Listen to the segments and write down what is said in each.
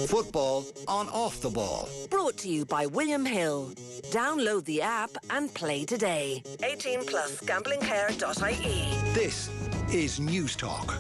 Football on Off the Ball. Brought to you by William Hill. Download the app and play today. 18 plus gamblingcare.ie. This is News Talk.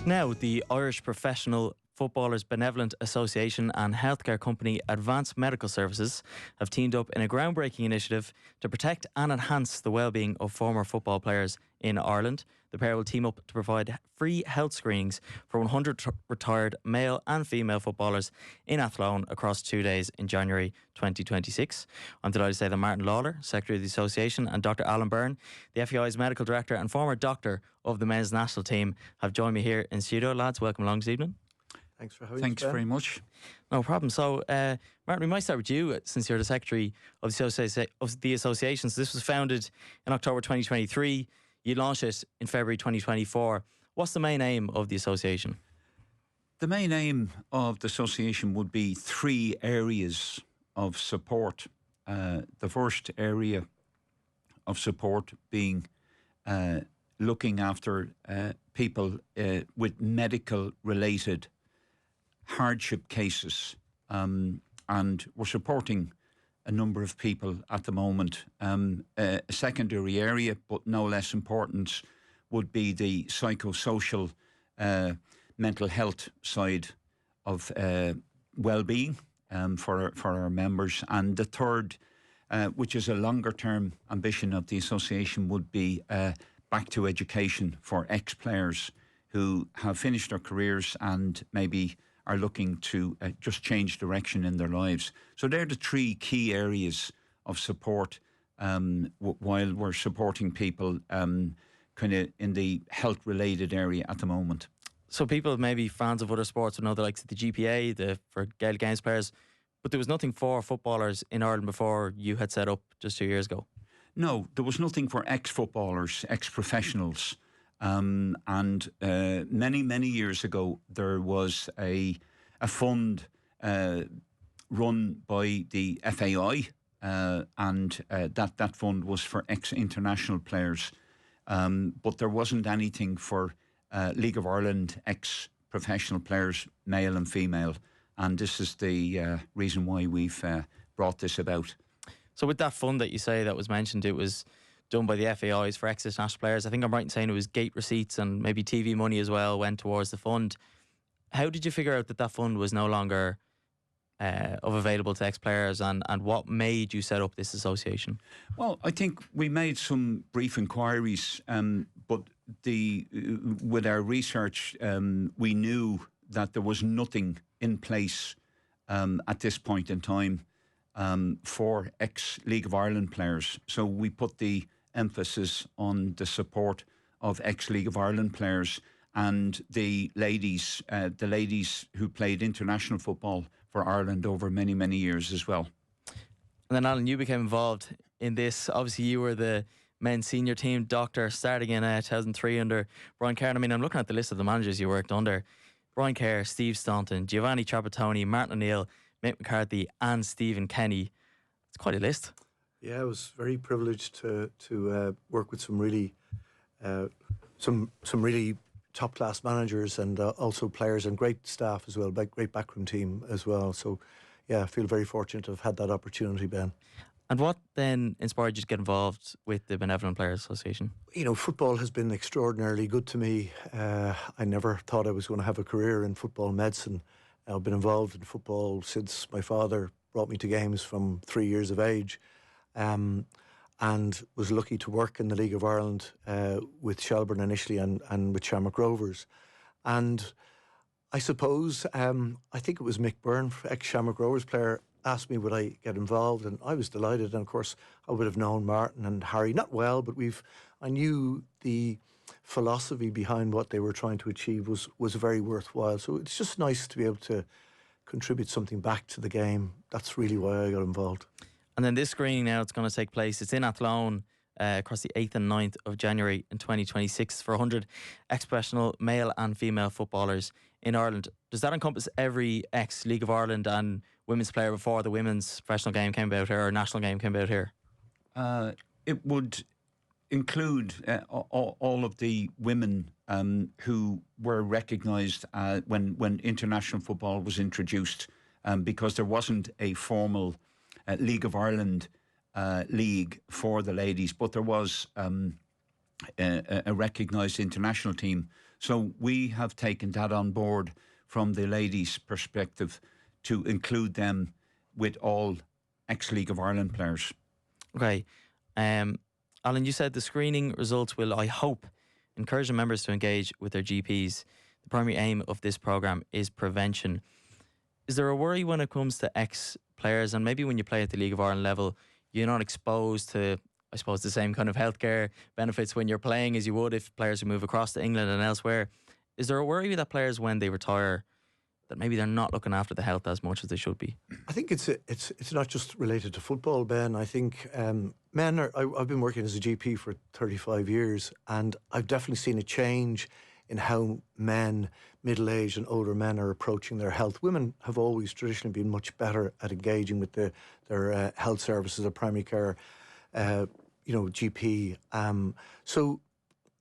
Now, the Irish Professional Footballers Benevolent Association and healthcare company Advanced Medical Services have teamed up in a groundbreaking initiative to protect and enhance the well-being of former football players in Ireland. The pair will team up to provide free health screenings for 100 retired male and female footballers in Athlone across 2 days in January 2026. I'm delighted to say that Martin Lawlor, Secretary of the Association, and Dr. Alan Byrne, the FAI's Medical Director and former doctor of the men's national team, have joined me here in studio. Lads, welcome along this evening. Thanks for having us. Thanks very much. No problem. So, Martin, we might start with you, since you're the Secretary of the Association. So this was founded in October 2023. You launched it in February 2024. What's the main aim of the association? The main aim of the association would be 3 areas of support. The first area of support being looking after people with medical-related hardship cases, and we're supporting a number of people at the moment. A secondary area, but no less important, would be the psychosocial mental health side of well-being for our members. And the third, which is a longer-term ambition of the association, would be back to education for ex-players who have finished their careers and maybe are looking to just change direction in their lives. So they're the 3 key areas of support while we're supporting people kind of in the health-related area at the moment. So people, maybe fans of other sports, would know the likes of the GPA, for Gaelic Games players, but there was nothing for footballers in Ireland before you had set up just 2 years ago? No, there was nothing for ex-footballers, ex-professionals. And many, many years ago, there was a fund run by the FAI, and that fund was for ex-international players. But there wasn't anything for League of Ireland ex-professional players, male and female. And this is the reason why we've brought this about. So with that fund that you say that was mentioned, it was done by the FAIs for ex-international players. I think I'm right in saying it was gate receipts and maybe TV money as well went towards the fund. How did you figure out that fund was no longer available to ex-players, and what made you set up this association? Well, I think we made some brief inquiries, but with our research, we knew that there was nothing in place at this point in time for ex-League of Ireland players. So we put the emphasis on the support of ex-League of Ireland players and the ladies who played international football for Ireland over many, many years as well. And then, Alan, you became involved in this. Obviously, you were the men's senior team doctor starting in 2003 under Brian Kerr. I mean, I'm looking at the list of the managers you worked under. Brian Kerr, Steve Staunton, Giovanni Trapattoni, Martin O'Neill, Mick McCarthy and Stephen Kenny. It's quite a list. Yeah, I was very privileged to work with some really top class managers and also players and great staff as well, great backroom team as well. So yeah, I feel very fortunate to have had that opportunity, Ben. And what then inspired you to get involved with the Benevolent Players Association? You know, football has been extraordinarily good to me. I never thought I was going to have a career in football medicine. I've been involved in football since my father brought me to games from 3 years of age, and was lucky to work in the League of Ireland with Shelbourne initially and with Shamrock Rovers. And I suppose, I think it was Mick Byrne, ex-Shamrock Rovers player, asked me would I get involved, and I was delighted. And of course I would have known Martin and Harry, not well, but I knew the philosophy behind what they were trying to achieve was very worthwhile. So it's just nice to be able to contribute something back to the game. That's really why I got involved. And then this screening now, it's going to take place, it's in Athlone across the 8th and 9th of January in 2026 for 100 ex-professional male and female footballers in Ireland. Does that encompass every ex-League of Ireland and women's player before the women's professional game came about here or national game came about here? It would include all of the women who were recognised when international football was introduced because there wasn't a formal League of Ireland league for the ladies, but there was a recognised international team. So we have taken that on board from the ladies' perspective to include them with all ex-League of Ireland players. Okay. Alan, you said the screening results will, I hope, encourage the members to engage with their GPs. The primary aim of this programme is prevention. Is there a worry when it comes to ex-players, and maybe when you play at the League of Ireland level, you're not exposed to, I suppose, the same kind of healthcare benefits when you're playing as you would if players who move across to England and elsewhere? Is there a worry that players, when they retire, that maybe they're not looking after the health as much as they should be? I think it's not just related to football, Ben. I think men are. I've been working as a GP for 35 years, and I've definitely seen a change in how men, middle-aged and older men, are approaching their health. Women have always traditionally been much better at engaging with their health services, their primary care, GP. So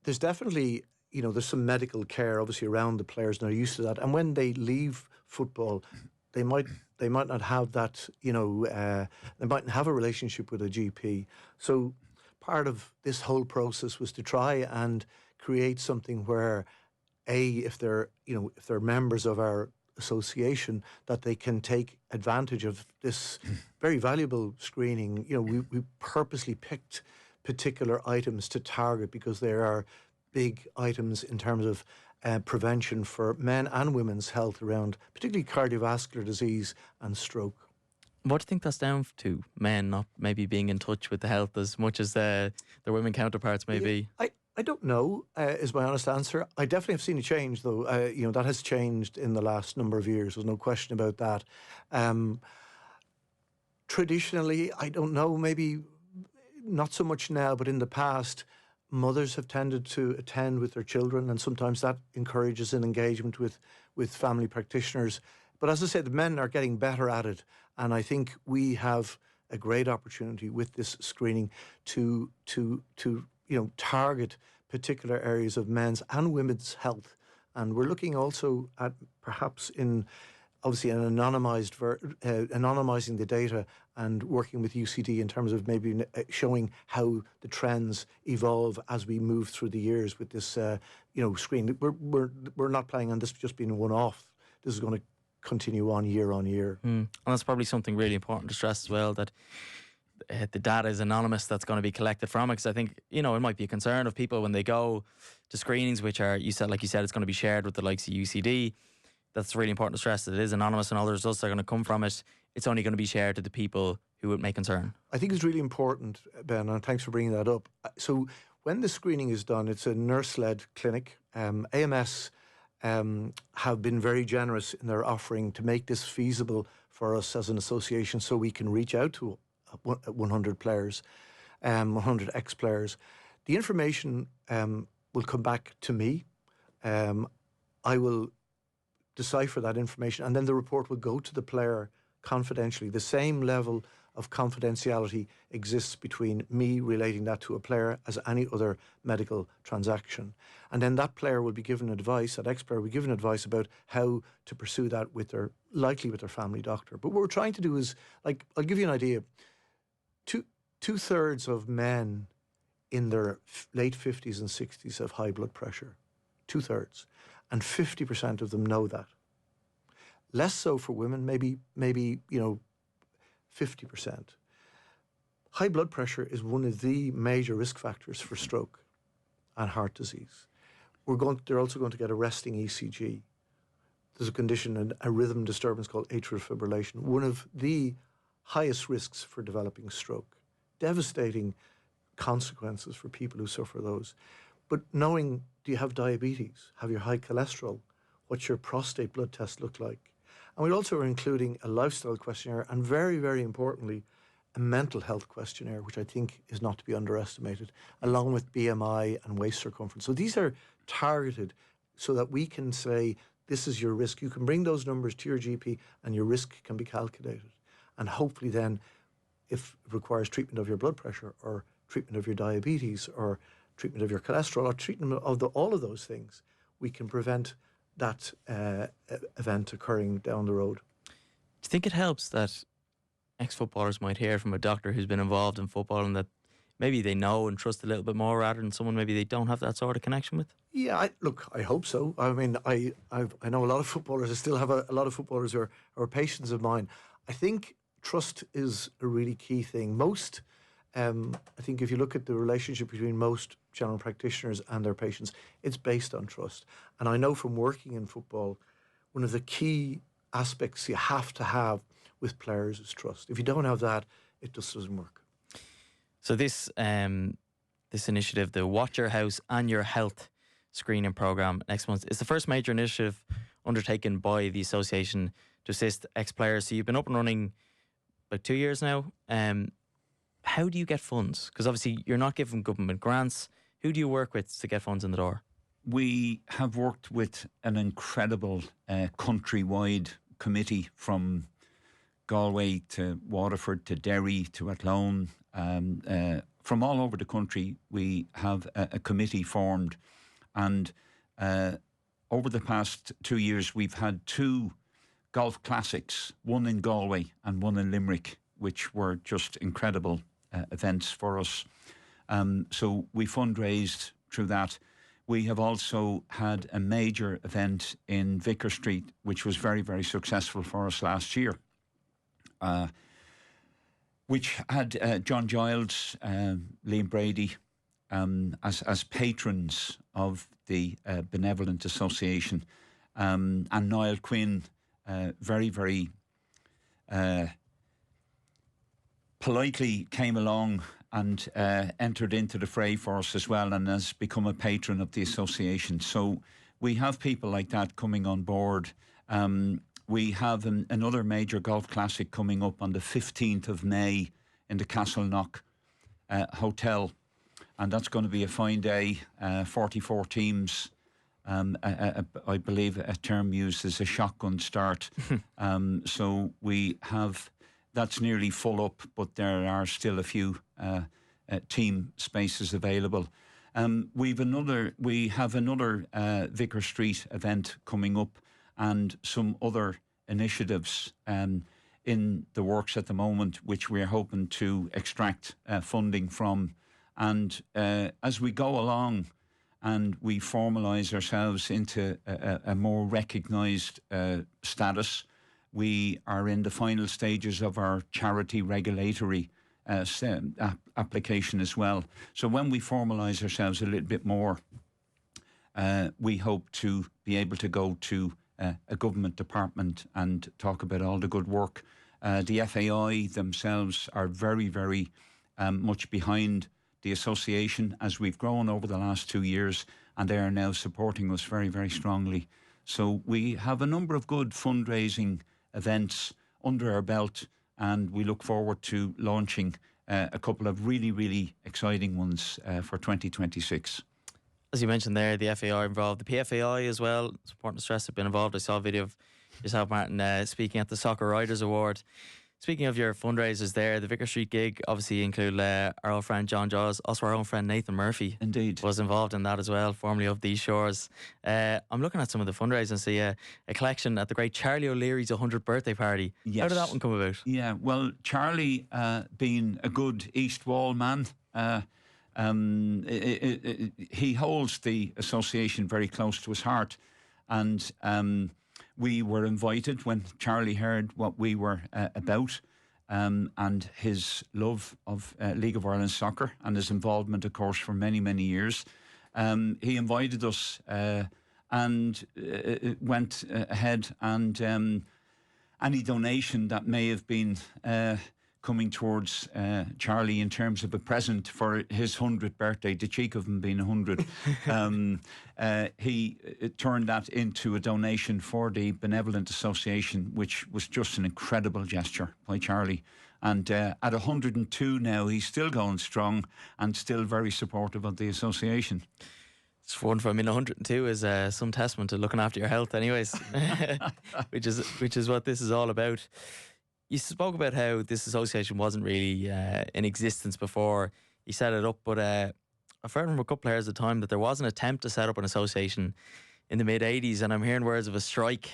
there's definitely, there's some medical care obviously around the players, and they're used to that. And when they leave football, they might not have that, they mightn't have a relationship with a GP. So part of this whole process was to try and create something where, if they're members of our association, that they can take advantage of this very valuable screening. We purposely picked particular items to target because there are big items in terms of prevention for men and women's health around particularly cardiovascular disease and stroke. What do you think that's down to? Men not maybe being in touch with the health as much as their women counterparts may be? I don't know, is my honest answer. I definitely have seen a change, though. That has changed in the last number of years. There's no question about that. Traditionally, I don't know, maybe not so much now, but in the past, mothers have tended to attend with their children, and sometimes that encourages an engagement with family practitioners. But as I said, the men are getting better at it, and I think we have a great opportunity with this screening to target particular areas of men's and women's health. And we're looking also at perhaps obviously an anonymizing the data and working with UCD in terms of maybe showing how the trends evolve as we move through the years with this, screen. We're not planning on this just being a one-off. This is going to continue on year. And that's probably something really important to stress as well, that the data is anonymous that's going to be collected from it, because I think, it might be a concern of people when they go to screenings, which are, like you said, it's going to be shared with the likes of UCD. That's really important to stress, that it is anonymous and all the results that are going to come from it, it's only going to be shared to the people who it may concern. I think it's really important, Ben, and thanks for bringing that up. So when the screening is done, it's a nurse-led clinic. AMS have been very generous in their offering to make this feasible for us as an association, so we can reach out to 100 players, 100 ex-players. The information will come back to me. I will decipher that information, and then the report will go to the player confidentially. The same level of confidentiality exists between me relating that to a player as any other medical transaction. And then that player will be given advice, that ex-player will be given advice about how to pursue that likely with their family doctor. But what we're trying to do is, I'll give you an idea. Two-thirds of men in their late 50s and 60s have high blood pressure. Two-thirds. And 50% of them know that. Less so for women, maybe 50%. High blood pressure is one of the major risk factors for stroke and heart disease. They're also going to get a resting ECG. There's a condition, a rhythm disturbance called atrial fibrillation, one of the highest risks for developing stroke. Devastating consequences for people who suffer those. But knowing, do you have diabetes? Have you high cholesterol? What's your prostate blood test look like? And we also are including a lifestyle questionnaire and very, very importantly, a mental health questionnaire, which I think is not to be underestimated, along with BMI and waist circumference. So these are targeted so that we can say, this is your risk. You can bring those numbers to your GP and your risk can be calculated. And hopefully then, if it requires treatment of your blood pressure or treatment of your diabetes or treatment of your cholesterol or treatment of all of those things, we can prevent that event occurring down the road. Do you you think it helps that ex-footballers might hear from a doctor who's been involved in football and that maybe they know and trust a little bit more rather than someone maybe they don't have that sort of connection with? Yeah, I hope so. I mean, I know a lot of footballers. I still have a lot of footballers who are patients of mine. I think trust is a really key thing. I think if you look at the relationship between most general practitioners and their patients, it's based on trust. And I know from working in football, one of the key aspects you have to have with players is trust. If you don't have that, it just doesn't work. So this initiative, the Watch Your House and Your Health screening programme next month, is the first major initiative undertaken by the association to assist ex-players. So you've been up and running about 2 years now. How do you get funds? Because obviously you're not given government grants. Who do you work with to get funds in the door? We have worked with an incredible countrywide committee from Galway to Waterford to Derry to Athlone. From all over the country, we have a committee formed, and over the past 2 years we've had 2 golf classics, one in Galway and one in Limerick, which were just incredible events for us. So we fundraised through that. We have also had a major event in Vicar Street, which was very, very successful for us last year, which had John Giles, Liam Brady as patrons of the Benevolent Association, and Niall Quinn very, very politely came along and entered into the fray for us as well, and has become a patron of the association. So we have people like that coming on board. We have another major golf classic coming up on the 15th of May in the Castleknock Hotel, and that's going to be a fine day. 44 teams. I believe a term used as a shotgun start. So we have, that's nearly full up, but there are still a few team spaces available. We have another Vicar Street event coming up, and some other initiatives in the works at the moment, which we're hoping to extract funding from. And as we go along and we formalise ourselves into a more recognised status, we are in the final stages of our charity regulatory application as well. So when we formalise ourselves a little bit more, we hope to be able to go to a government department and talk about all the good work. The FAI themselves are very, very much behind the association as we've grown over the last 2 years, and they are now supporting us very, very strongly. So we have a number of good fundraising events under our belt, and we look forward to launching a couple of really, really exciting ones for 2026. As you mentioned there, the FAI involved, the PFAI as well. It's important to stress have been involved. I saw a video of yourself, Martin, speaking at the Soccer Writers Award. Speaking of your fundraisers there, the Vicar Street gig obviously include our old friend John Jaws, also our own friend Nathan Murphy. Indeed. Was involved in that as well, formerly of These Shores. I'm looking at some of the fundraisers and see a collection at the great Charlie O'Leary's 100th birthday party. Yes. How did that one come about? Yeah, well, Charlie, being a good East Wall man, he holds the association very close to his heart, and we were invited when Charlie heard what we were about, and his love of League of Ireland soccer and his involvement, of course, for many, many years. He invited us and went ahead, and any donation that may have been coming towards Charlie in terms of a present for his 100th birthday, the cheek of him being 100, he turned that into a donation for the Benevolent Association, which was just an incredible gesture by Charlie. And at 102 now, he's still going strong and still very supportive of the association. It's wonderful. I mean, 102 is some testament to looking after your health anyways, which is what this is all about. You spoke about how this association wasn't really in existence before you set it up, but I've heard from a couple of players at the time that there was an attempt to set up an association in the mid-'80s, and I'm hearing words of a strike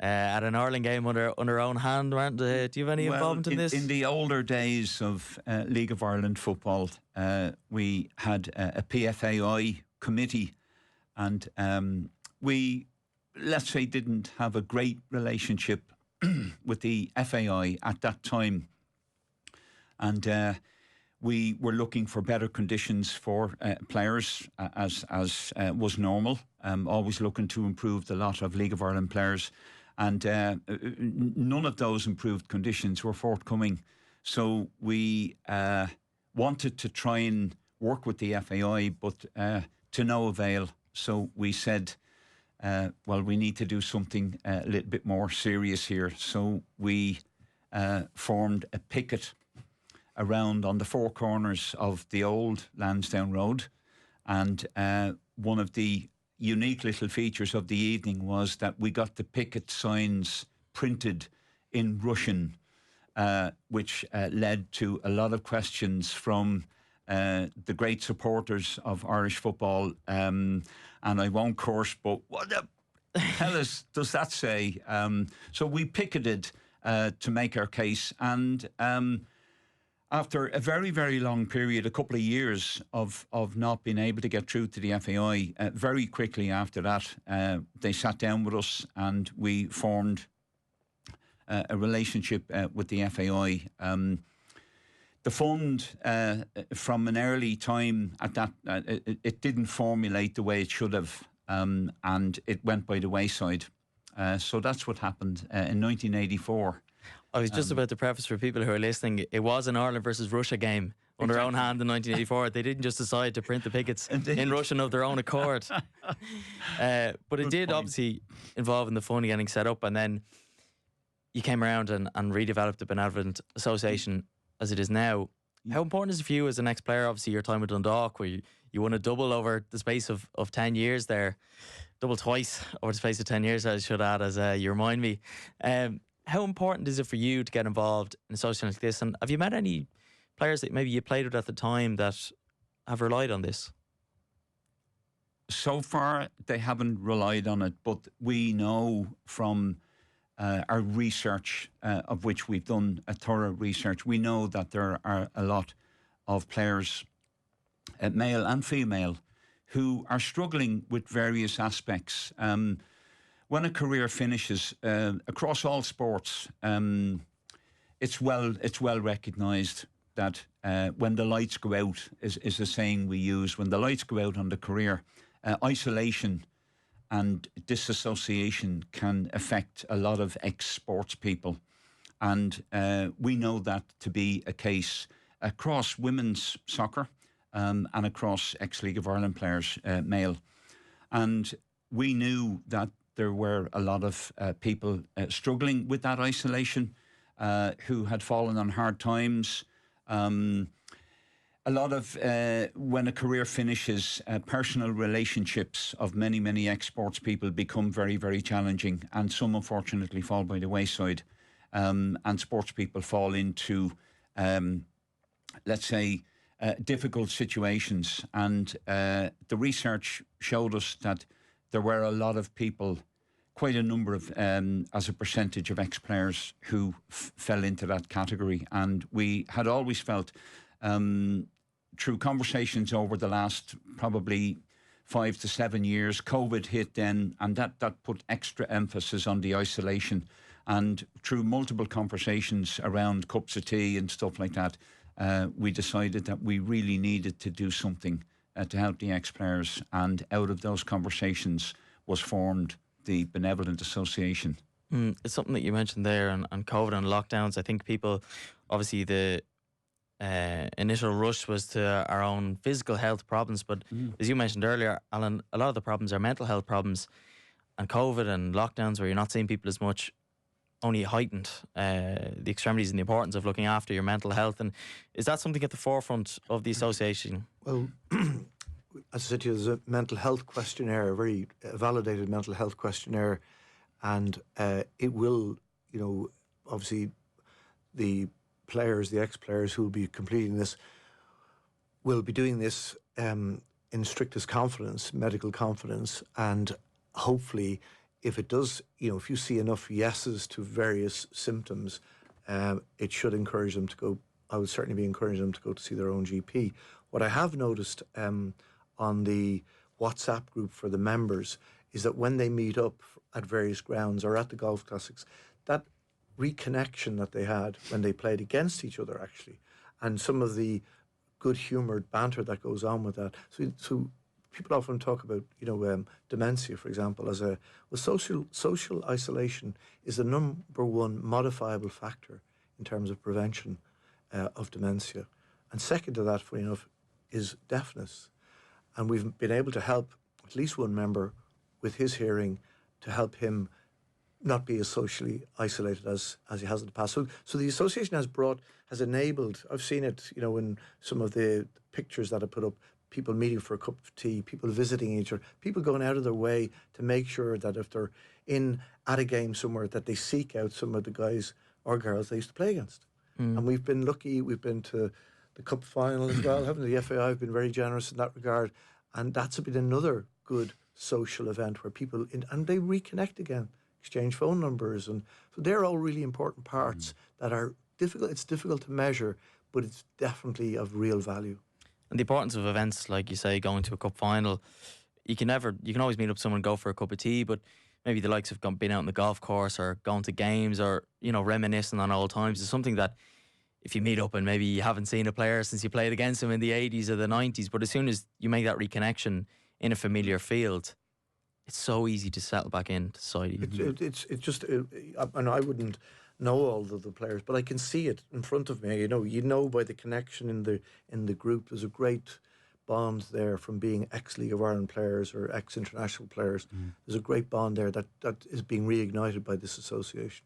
at an Ireland game under own hand. Do you have any involvement in this? In the older days of League of Ireland football, we had a PFAI committee, and we, let's say, didn't have a great relationship with the FAI at that time. And we were looking for better conditions for players, as was normal. Always looking to improve the lot of League of Ireland players. And none of those improved conditions were forthcoming. So we wanted to try and work with the FAI, but to no avail. So we said, well, we need to do something a little bit more serious here. So we formed a picket around on the four corners of the old Lansdowne Road. And one of the unique little features of the evening was that we got the picket signs printed in Russian, which led to a lot of questions from the great supporters of Irish football. And I won't curse, but what the hell does that say? So we picketed to make our case. And after a very, very long period, a couple of years of not being able to get through to the FAI, very quickly after that, they sat down with us and we formed a relationship with the FAI. The fund, from an early time at that, it didn't formulate the way it should have, and it went by the wayside. So that's what happened in 1984. I was just about to preface for people who are listening, it was an Ireland versus Russia game on their own hand in 1984. They didn't just decide to print the pickets in Russian of their own accord. But it did obviously involve in the fund getting set up, and then you came around and redeveloped the Benevolent Association as it is now. How important is it for you as an ex-player? Obviously your time with Dundalk, where you won a double over the space of 10 years there. Double twice over the space of 10 years, I should add, as you remind me. How important is it for you to get involved in a association like this? And have you met any players that maybe you played with at the time that have relied on this? So far, they haven't relied on it, but we know from our research, of which we've done a thorough research, we know that there are a lot of players, male and female, who are struggling with various aspects. When a career finishes across all sports, it's well recognised that when the lights go out is a saying we use. When the lights go out on the career, isolation and disassociation can affect a lot of ex-sports people, and we know that to be a case across women's soccer and across ex-League of Ireland players, male, and we knew that there were a lot of people struggling with that isolation, who had fallen on hard times. A lot of, when a career finishes, personal relationships of many, many ex-sports people become very, very challenging, and some unfortunately fall by the wayside. And sports people fall into, let's say, difficult situations. And the research showed us that there were a lot of people, quite a number of, as a percentage of ex-players who fell into that category. And we had always felt, through conversations over the last probably 5 to 7 years, COVID hit then, and that put extra emphasis on the isolation. And through multiple conversations around cups of tea and stuff like that, we decided that we really needed to do something to help the ex-players, and out of those conversations was formed the Benevolent Association. It's something that you mentioned there on COVID and lockdowns. I think people, obviously the initial rush was to our own physical health problems, but as you mentioned earlier, Alan, a lot of the problems are mental health problems, and COVID and lockdowns, where you're not seeing people as much, only heightened the extremities and the importance of looking after your mental health. And is that something at the forefront of the association? Well, as I said to you, there's a mental health questionnaire, a very validated mental health questionnaire, and it will, obviously the players, the ex-players who will be completing this, will be doing this in strictest confidence, medical confidence, and hopefully if it does, if you see enough yeses to various symptoms, it should encourage them to go. I would certainly be encouraging them to go to see their own GP. What I have noticed on the WhatsApp group for the members is that when they meet up at various grounds or at the golf classics, that reconnection that they had when they played against each other, actually, and some of the good-humoured banter that goes on with that. So people often talk about, dementia, for example, as social isolation is the number one modifiable factor in terms of prevention of dementia. And second to that, funny enough, is deafness. And we've been able to help at least one member with his hearing to help him not be as socially isolated as he has in the past. So the association has enabled, I've seen it, in some of the pictures that I put up, people meeting for a cup of tea, people visiting each other, people going out of their way to make sure that if they're at a game somewhere, that they seek out some of the guys or girls they used to play against. And we've been lucky, we've been to the cup final as well, haven't we? The FAI have been very generous in that regard. And that's been another good social event where people, and they reconnect again, exchange phone numbers. And so they're all really important parts that are difficult. It's difficult to measure, but it's definitely of real value. And the importance of events, like you say, going to a cup final, you can always meet up with someone and go for a cup of tea, but maybe the likes of being out on the golf course or going to games or, reminiscing on old times is something that if you meet up and maybe you haven't seen a player since you played against him in the 80s or the 90s, but as soon as you make that reconnection in a familiar field, it's so easy to settle back into society. It's just, and I wouldn't know all of the players, but I can see it in front of me. You know by the connection in the group. There's a great bond there from being ex-League of Ireland players or ex-international players. There's a great bond there that is being reignited by this association.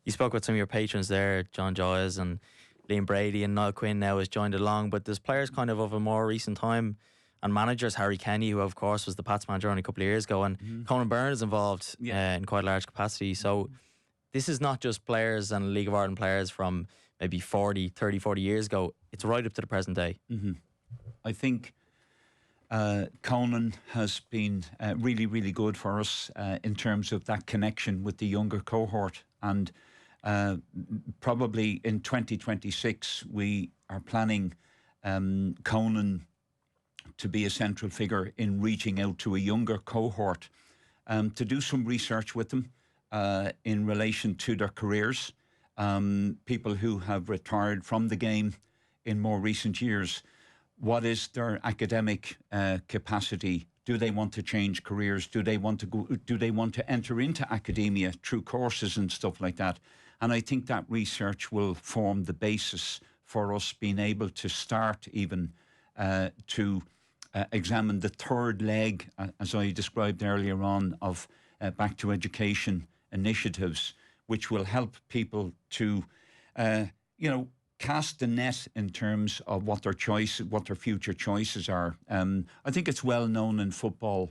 You spoke about some of your patrons there, John Joyce and Liam Brady, and Niall Quinn now has joined along, but there's players kind of a more recent time and managers, Harry Kenny, who of course was the Pats manager only a couple of years ago, and Conan Byrne is involved in quite a large capacity. So this is not just players and League of Ireland players from maybe 40 years ago. It's right up to the present day. I think Conan has been really, really good for us in terms of that connection with the younger cohort. And probably in 2026, we are planning Conan to be a central figure in reaching out to a younger cohort to do some research with them in relation to their careers, people who have retired from the game in more recent years. What is their academic capacity? Do they want to change careers? Do they want to enter into academia through courses and stuff like that? And I think that research will form the basis for us being able to start even to examine the third leg, as I described earlier on, of back to education initiatives, which will help people to, cast the net in terms of what their future choices are. I think it's well known in football,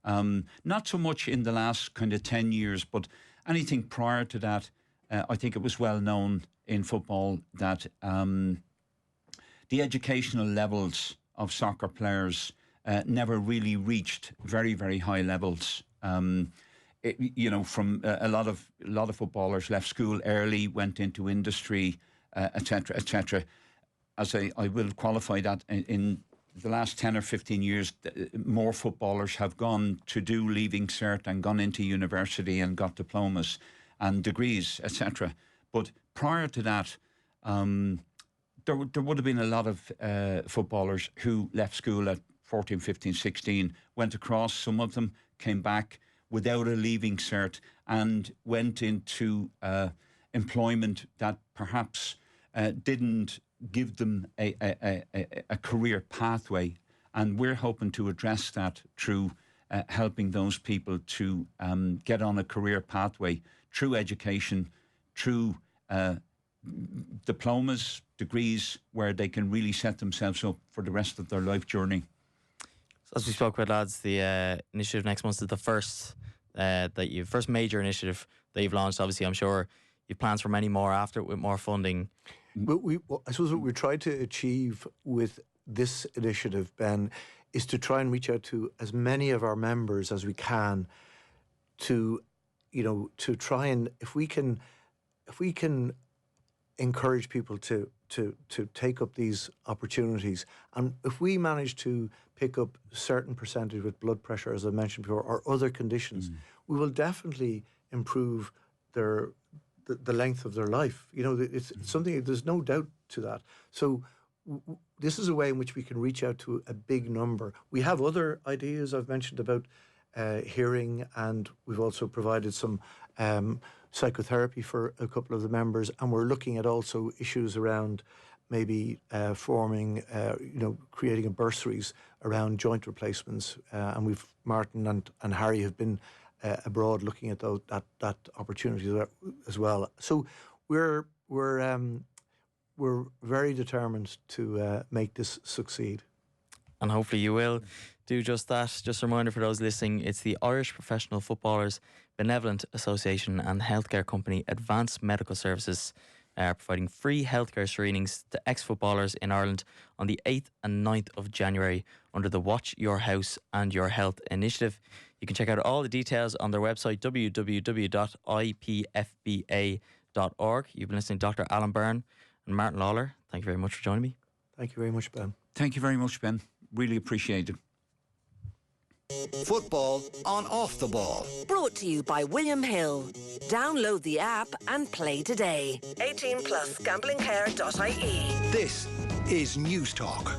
not so much in the last kind of 10 years, but anything prior to that, I think it was well known in football that the educational levels of soccer players never really reached very, very high levels. From a lot of footballers left school early, went into industry, etc., etc. As I will qualify that in the last 10 or 15 years, more footballers have gone to do Leaving Cert and gone into university and got diplomas and degrees, etc. But prior to that, there would have been a lot of footballers who left school at 14, 15, 16, went across, some of them came back without a Leaving Cert and went into employment that perhaps didn't give them a career pathway. And we're hoping to address that through helping those people to get on a career pathway through education, through diplomas, degrees, where they can really set themselves up for the rest of their life journey. So as we spoke about, lads, the initiative next month is the first major initiative that you've launched. Obviously, I'm sure you've plans for many more after it with more funding. But I suppose what we try to achieve with this initiative, Ben, is to try and reach out to as many of our members as we can to, to try and if we can encourage people to take up these opportunities, and if we manage to pick up a certain percentage with blood pressure, as I mentioned before, or other conditions, we will definitely improve the length of their life. It's something, there's no doubt to that. So this is a way in which we can reach out to a big number. We have other ideas I've mentioned about hearing, and we've also provided some psychotherapy for a couple of the members, and we're looking at also issues around maybe forming, creating a bursaries around joint replacements, and we've Martin and Harry have been abroad looking at that opportunity as well. So we're very determined to make this succeed. And hopefully you will do just that. Just a reminder for those listening, it's the Irish Professional Footballers Benevolent Association and healthcare company Advanced Medical Services providing free healthcare screenings to ex-footballers in Ireland on the 8th and 9th of January under the Watch Your House and Your Health initiative. You can check out all the details on their website, www.ipfba.org. You've been listening to Dr. Alan Byrne and Martin Lawlor. Thank you very much for joining me. Thank you very much, Ben. Thank you very much, Ben. Really appreciate it. Football on Off the Ball. Brought to you by William Hill. Download the app and play today. 18 plus gamblingcare.ie. This is News Talk.